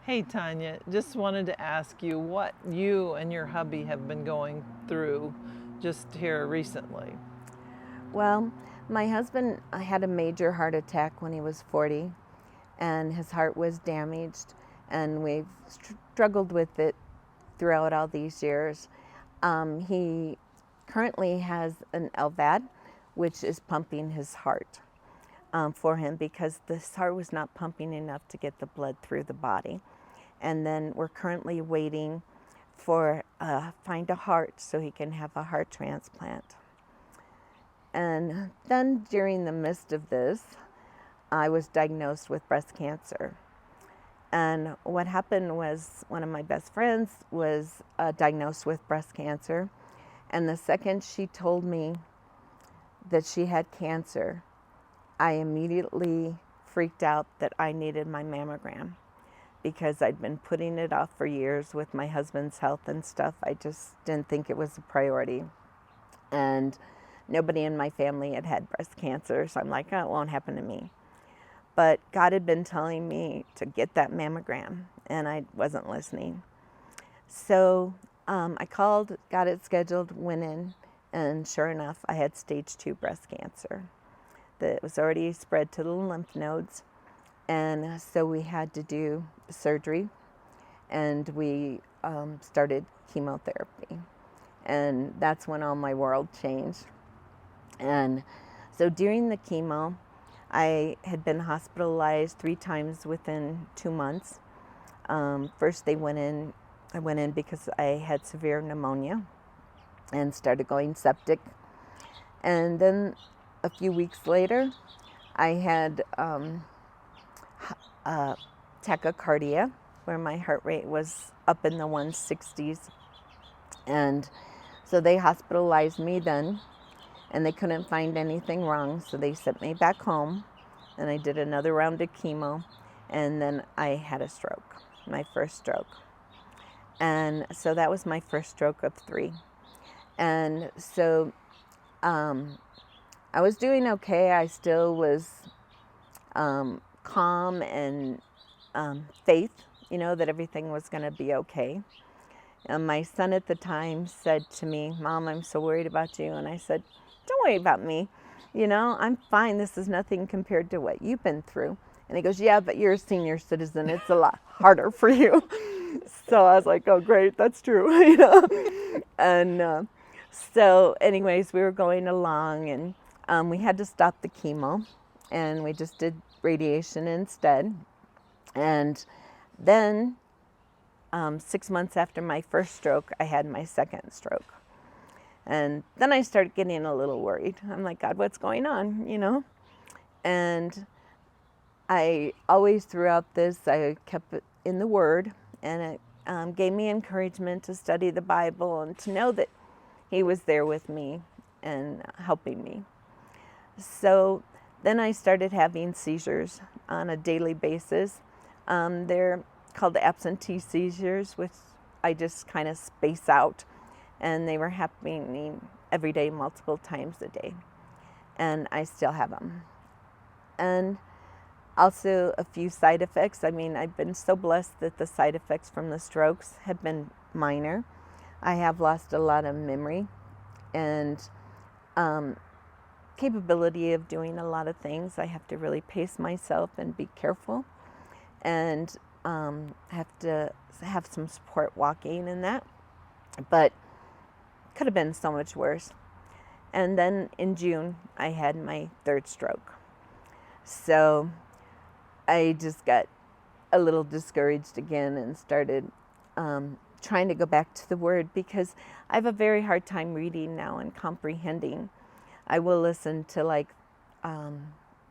Hey Tonya, just wanted to ask you what you and your hubby have been going through just here recently. Well, my husband had a major heart attack when he was 40, and his heart was damaged, and we've struggled with it throughout all these years. He currently has an LVAD, which is pumping his heart for him because this heart was not pumping enough to get the blood through the body. And then we're currently waiting for find a heart so he can have a heart transplant. And then during the midst of this, I was diagnosed with breast cancer. And what happened was one of my best friends was diagnosed with breast cancer. And the second she told me that she had cancer, I immediately freaked out that I needed my mammogram because I'd been putting it off for years with my husband's health and stuff. I just didn't think it was a priority. And nobody in my family had had breast cancer, so I'm like, oh, it won't happen to me. But God had been telling me to get that mammogram, and I wasn't listening. So I called, got it scheduled, went in, and sure enough, I had stage 2 breast cancer. That was already spread to the lymph nodes, and so we had to do surgery, and we started chemotherapy. And that's when all my world changed. And so during the chemo, I had been hospitalized 3 times within 2 months. First, I went in because I had severe pneumonia and started going septic. And then a few weeks later, I had tachycardia, where my heart rate was up in the 160s. And so they hospitalized me then, and they couldn't find anything wrong, so they sent me back home, and I did another round of chemo, and then I had a stroke, my first stroke. And so that was my first stroke of 3. And so I was doing okay. I still was calm and faith, that everything was going to be okay. And my son at the time said to me, "Mom, I'm so worried about you." And I said, "Don't worry about me. I'm fine. This is nothing compared to what you've been through." And he goes, "Yeah, but you're a senior citizen. It's a lot harder for you." So I was like, "Oh, great. That's true." And so anyways, we were going along, and we had to stop the chemo, and we just did radiation instead. And then 6 months after my first stroke, I had my second stroke. And then I started getting a little worried. I'm like, "God, what's going on?" And I always, throughout this, I kept it in the Word, and it gave me encouragement to study the Bible and to know that He was there with me and helping me. So then I started having seizures on a daily basis. They're called absentee seizures, which I just kind of space out. And they were happening every day, multiple times a day. And I still have them. And also a few side effects. I've been so blessed that the side effects from the strokes have been minor. I have lost a lot of memory and capability of doing a lot of things. I have to really pace myself and be careful, and have to have some support walking and that. But could have been so much worse. And then in June, I had my third stroke. So I just got a little discouraged again and started trying to go back to the Word because I have a very hard time reading now and comprehending. I will listen to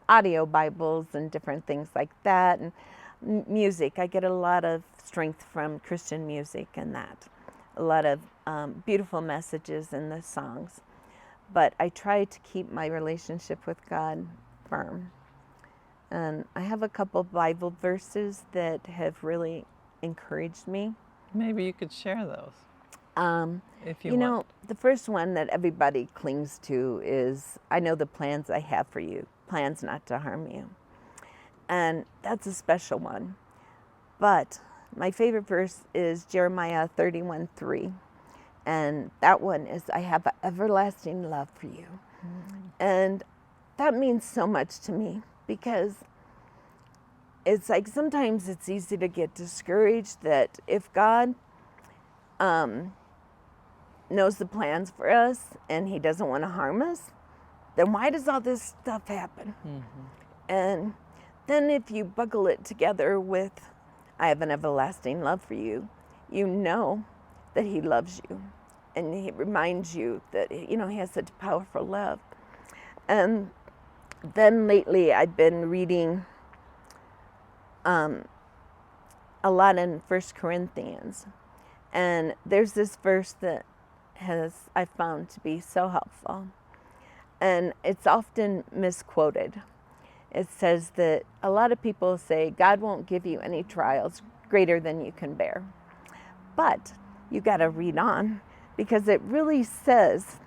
audio Bibles and different things like that, and music. I get a lot of strength from Christian music and that. A lot of beautiful messages in the songs. But I try to keep my relationship with God firm. And I have a couple Bible verses that have really encouraged me. Maybe you could share those if you You want. know, the first one that everybody clings to is, "I know the plans I have for you, plans not to harm you." And that's a special one. But My favorite verse is Jeremiah 31:3. And that one is, I have an everlasting love for you. And that means so much to me because it's like sometimes it's easy to get discouraged that if God knows the plans for us and he doesn't want to harm us, then why does all this stuff happen? And then if you buckle it together with, I have an everlasting love for you, you know that he loves you. And he reminds you that, he has such powerful love. And then lately I've been reading a lot in 1 Corinthians. And there's this verse that I found to be so helpful. And it's often misquoted. It says that a lot of people say, God won't give you any trials greater than you can bear. But you got to read on, because it really says,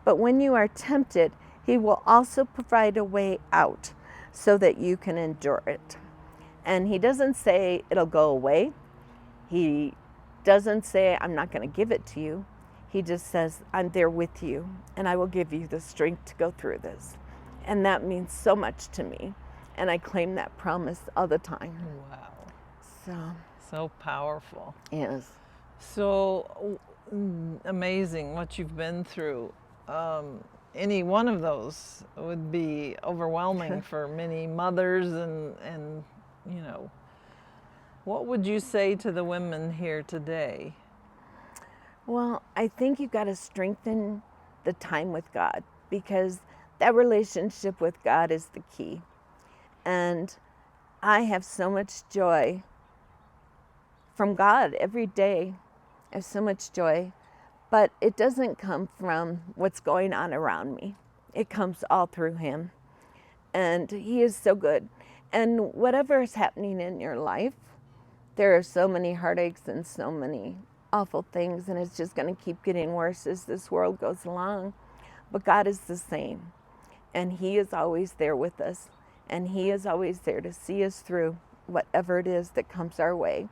but when you are tempted, he will also provide a way out so that you can endure it. And he doesn't say it'll go away. He doesn't say, I'm not going to give it to you. He just says, I'm there with you, and I will give you the strength to go through this. And that means so much to me. And I claim that promise all the time. Wow. So powerful. Yes. So amazing what you've been through. Any one of those would be overwhelming for many mothers and what would you say to the women here today? Well, I think you've got to strengthen the time with God, because that relationship with God is the key. And I have so much joy from God every day. I have so much joy, but it doesn't come from what's going on around me. It comes all through him. And he is so good. And whatever is happening in your life, there are so many heartaches and so many awful things, and it's just going to keep getting worse as this world goes along. But God is the same, and he is always there with us, and he is always there to see us through whatever it is that comes our way.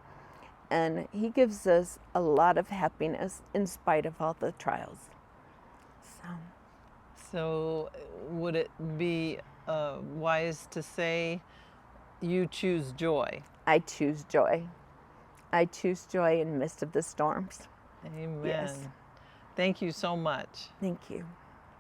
And he gives us a lot of happiness in spite of all the trials. So would it be wise to say you choose joy? I choose joy. I choose joy in the midst of the storms. Amen. Yes. Thank you so much. Thank you.